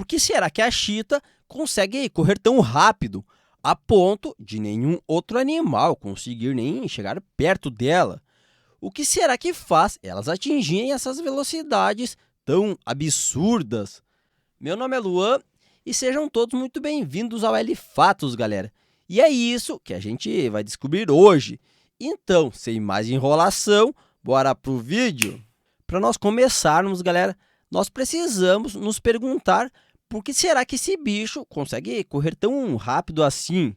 Por que será que a chita consegue correr tão rápido a ponto de nenhum outro animal conseguir nem chegar perto dela? O que será que faz elas atingirem essas velocidades tão absurdas? Meu nome é Luan e sejam todos muito bem-vindos ao L-Fatos, galera. E é isso que a gente vai descobrir hoje. Então, sem mais enrolação, bora pro vídeo? Para nós começarmos, galera, nós precisamos nos perguntar por que será que esse bicho consegue correr tão rápido assim?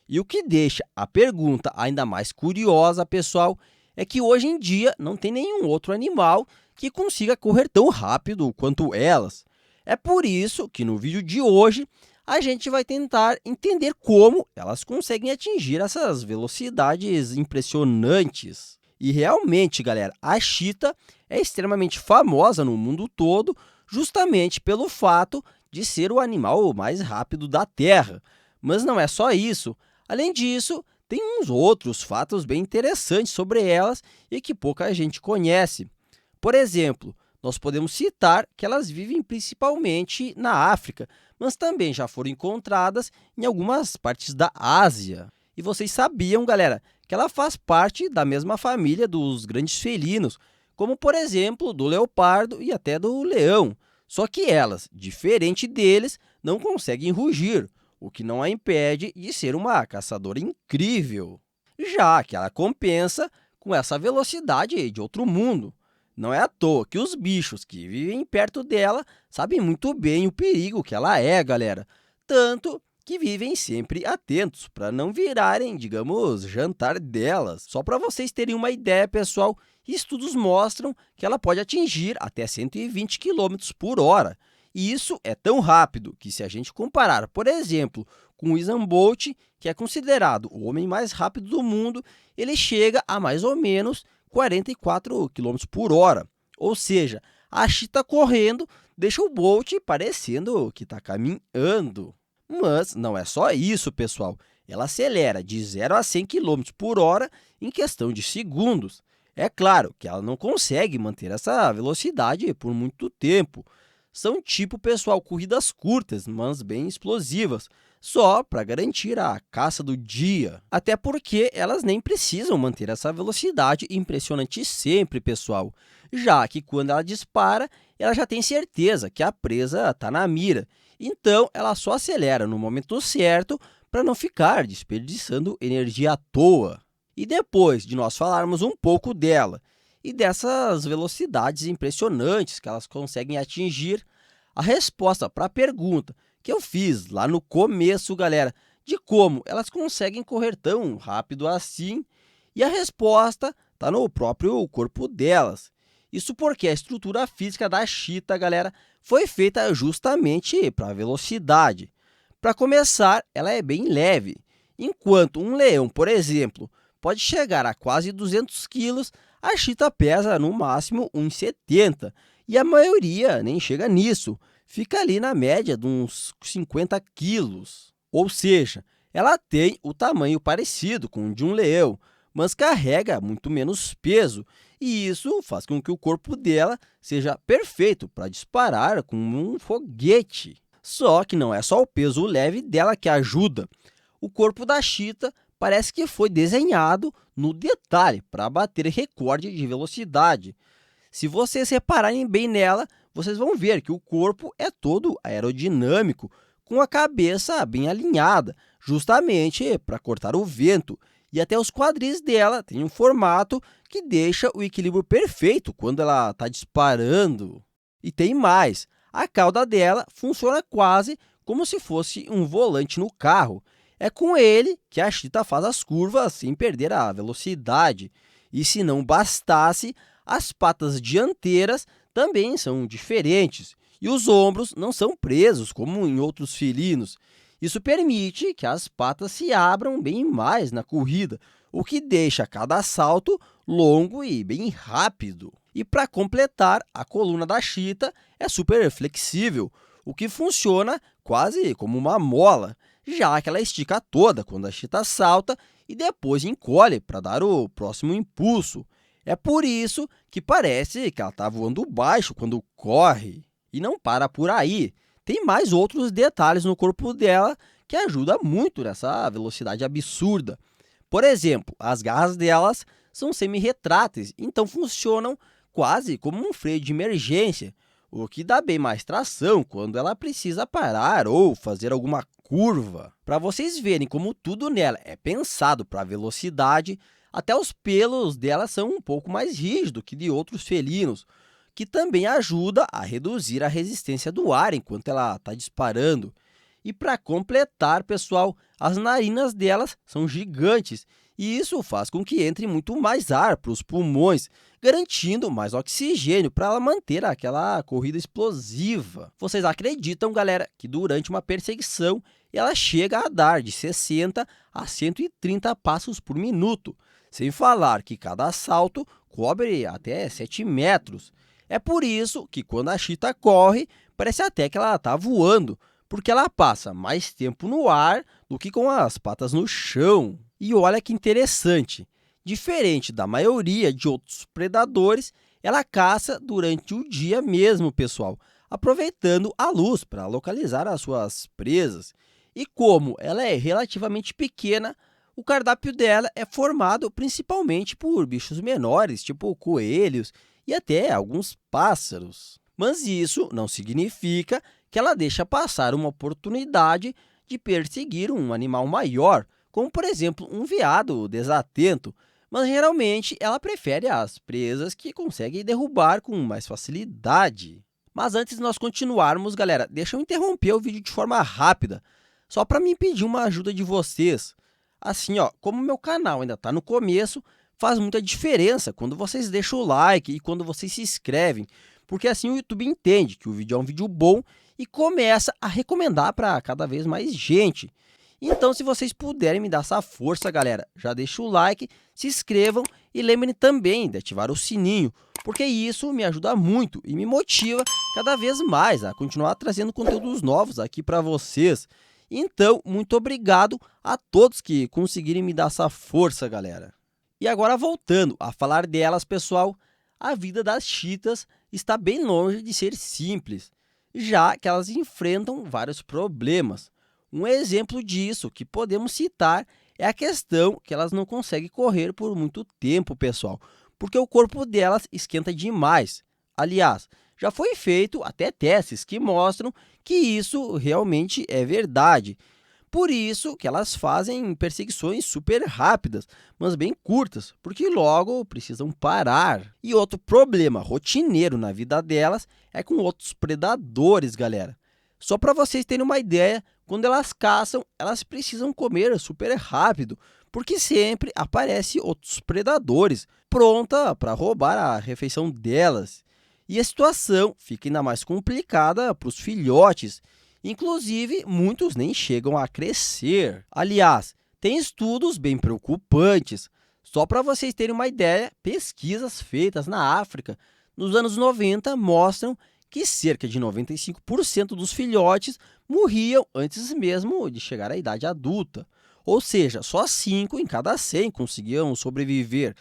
E o que deixa a pergunta ainda mais curiosa, pessoal, é que hoje em dia não tem nenhum outro animal que consiga correr tão rápido quanto elas. É por isso que no vídeo de hoje a gente vai tentar entender como elas conseguem atingir essas velocidades impressionantes. E realmente, galera, a chita é extremamente famosa no mundo todo, justamente pelo fato de ser o animal mais rápido da Terra. Mas não é só isso. Além disso, tem uns outros fatos bem interessantes sobre elas e que pouca gente conhece. Por exemplo, nós podemos citar que elas vivem principalmente na África, mas também já foram encontradas em algumas partes da Ásia. E vocês sabiam, galera, que ela faz parte da mesma família dos grandes felinos, como por exemplo do leopardo e até do leão. Só que elas, diferente deles, não conseguem rugir, o que não a impede de ser uma caçadora incrível, já que ela compensa com essa velocidade de outro mundo. Não é à toa que os bichos que vivem perto dela sabem muito bem o perigo que ela é, galera. Tanto que vivem sempre atentos para não virarem, digamos, jantar delas. Só para vocês terem uma ideia, pessoal, estudos mostram que ela pode atingir até 120 km por hora. E isso é tão rápido que, se a gente comparar, por exemplo, com o Usain Bolt, que é considerado o homem mais rápido do mundo, ele chega a mais ou menos 44 km por hora. Ou seja, a chita correndo deixa o Bolt parecendo que está caminhando. Mas não é só isso, pessoal. Ela acelera de 0 a 100 km por hora em questão de segundos. É claro que ela não consegue manter essa velocidade por muito tempo. São tipo, pessoal, corridas curtas, mas bem explosivas, só para garantir a caça do dia. Até porque elas nem precisam manter essa velocidade impressionante sempre, pessoal, já que quando ela dispara, ela já tem certeza que a presa está na mira. Então, ela só acelera no momento certo para não ficar desperdiçando energia à toa. E depois de nós falarmos um pouco dela e dessas velocidades impressionantes que elas conseguem atingir, a resposta para a pergunta que eu fiz lá no começo, galera, de como elas conseguem correr tão rápido assim, e a resposta está no próprio corpo delas. Isso porque a estrutura física da chita, galera, foi feita justamente para a velocidade. Para começar, ela é bem leve. Enquanto um leão, por exemplo, pode chegar a quase 200 quilos, a chita pesa no máximo uns 70, e a maioria nem chega nisso, fica ali na média de uns 50 quilos. Ou seja, ela tem o tamanho parecido com o de um leão, mas carrega muito menos peso, e isso faz com que o corpo dela seja perfeito para disparar como um foguete. Só que não é só o peso leve dela que ajuda. O corpo da chita parece que foi desenhado no detalhe para bater recorde de velocidade. Se vocês repararem bem nela, vocês vão ver que o corpo é todo aerodinâmico, com a cabeça bem alinhada, justamente para cortar o vento. E até os quadris dela têm um formato que deixa o equilíbrio perfeito quando ela está disparando. E tem mais, a cauda dela funciona quase como se fosse um volante no carro. É com ele que a chita faz as curvas sem perder a velocidade. E se não bastasse, as patas dianteiras também são diferentes e os ombros não são presos como em outros felinos. Isso permite que as patas se abram bem mais na corrida, o que deixa cada salto longo e bem rápido. E para completar, a coluna da chita é super flexível, o que funciona quase como uma mola, já que ela estica toda quando a chita salta e depois encolhe para dar o próximo impulso. É por isso que parece que ela está voando baixo quando corre. E não para por aí. tem mais outros detalhes no corpo dela que ajudam muito nessa velocidade absurda. Por exemplo, as garras delas são semi-retráteis, então funcionam quase como um freio de emergência, o que dá bem mais tração quando ela precisa parar ou fazer alguma curva. Para vocês verem como tudo nela é pensado para velocidade, até os pelos dela são um pouco mais rígidos que de outros felinos, que também ajuda a reduzir a resistência do ar enquanto ela está disparando. E para completar, pessoal, as narinas delas são gigantes e isso faz com que entre muito mais ar para os pulmões, garantindo mais oxigênio para ela manter aquela corrida explosiva. Vocês acreditam, galera, que durante uma perseguição ela chega a dar de 60 a 130 passos por minuto, sem falar que cada salto cobre até 7 metros. É por isso que quando a chita corre, parece até que ela está voando, porque ela passa mais tempo no ar do que com as patas no chão. E olha que interessante, diferente da maioria de outros predadores, ela caça durante o dia mesmo, pessoal, aproveitando a luz para localizar as suas presas. E como ela é relativamente pequena, o cardápio dela é formado principalmente por bichos menores, tipo coelhos e até alguns pássaros. Mas isso não significa que ela deixa passar uma oportunidade de perseguir um animal maior, como por exemplo um veado desatento, mas geralmente ela prefere as presas que consegue derrubar com mais facilidade. Mas antes de nós continuarmos, galera, deixa eu interromper o vídeo de forma rápida, só para me pedir uma ajuda de vocês. Assim, como o meu canal ainda está no começo, faz muita diferença quando vocês deixam o like e quando vocês se inscrevem, porque assim o YouTube entende que o vídeo é um vídeo bom e começa a recomendar para cada vez mais gente. Então, se vocês puderem me dar essa força, galera, já deixa o like, se inscrevam e lembrem também de ativar o sininho, porque isso me ajuda muito e me motiva cada vez mais a continuar trazendo conteúdos novos aqui para vocês. Então, muito obrigado a todos que conseguirem me dar essa força, galera. E agora, voltando a falar delas, pessoal, a vida das chitas está bem longe de ser simples, já que elas enfrentam vários problemas. Um exemplo disso que podemos citar é a questão que elas não conseguem correr por muito tempo, pessoal, porque o corpo delas esquenta demais. Aliás, já foi feito até testes que mostram que isso realmente é verdade. Por isso que elas fazem perseguições super rápidas, mas bem curtas, porque logo precisam parar. E outro problema rotineiro na vida delas é com outros predadores, galera. Só para vocês terem uma ideia, quando elas caçam, elas precisam comer super rápido, porque sempre aparecem outros predadores pronta para roubar a refeição delas. E a situação fica ainda mais complicada para os filhotes. Inclusive, muitos nem chegam a crescer. Aliás, tem estudos bem preocupantes. Só para vocês terem uma ideia, pesquisas feitas na África nos anos 90 mostram que cerca de 95% dos filhotes morriam antes mesmo de chegar à idade adulta. Ou seja, só 5 em cada 100 conseguiam sobreviver.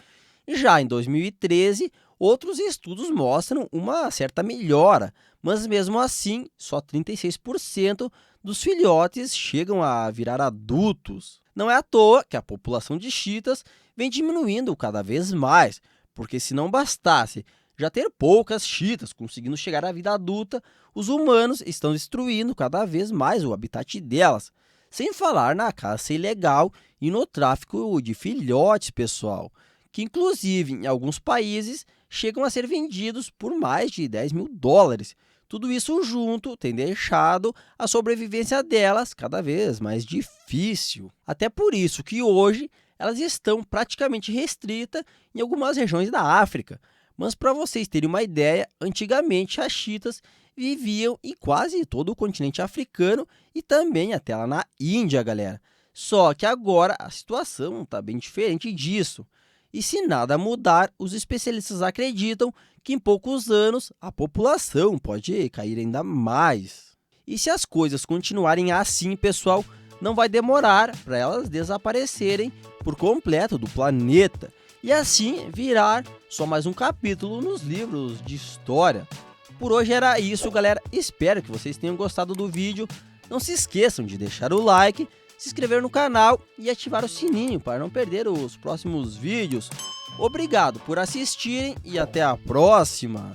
Já em 2013, outros estudos mostram uma certa melhora, mas mesmo assim, só 36% dos filhotes chegam a virar adultos. Não é à toa que a população de chitas vem diminuindo cada vez mais, porque se não bastasse já ter poucas chitas conseguindo chegar à vida adulta, os humanos estão destruindo cada vez mais o habitat delas, sem falar na caça ilegal e no tráfico de filhotes, pessoal, que inclusive em alguns países chegam a ser vendidos por mais de $10.000. Tudo isso junto tem deixado a sobrevivência delas cada vez mais difícil. Até por isso que hoje elas estão praticamente restritas em algumas regiões da África. Mas para vocês terem uma ideia, antigamente as chitas viviam em quase todo o continente africano e também até lá na Índia, galera. Só que agora a situação está bem diferente disso. E se nada mudar, os especialistas acreditam que em poucos anos a população pode cair ainda mais. E se as coisas continuarem assim, pessoal, não vai demorar para elas desaparecerem por completo do planeta. E assim virar só mais um capítulo nos livros de história. Por hoje era isso, galera. Espero que vocês tenham gostado do vídeo. Não se esqueçam de deixar o like, se inscrever no canal e ativar o sininho para não perder os próximos vídeos. Obrigado por assistirem e até a próxima!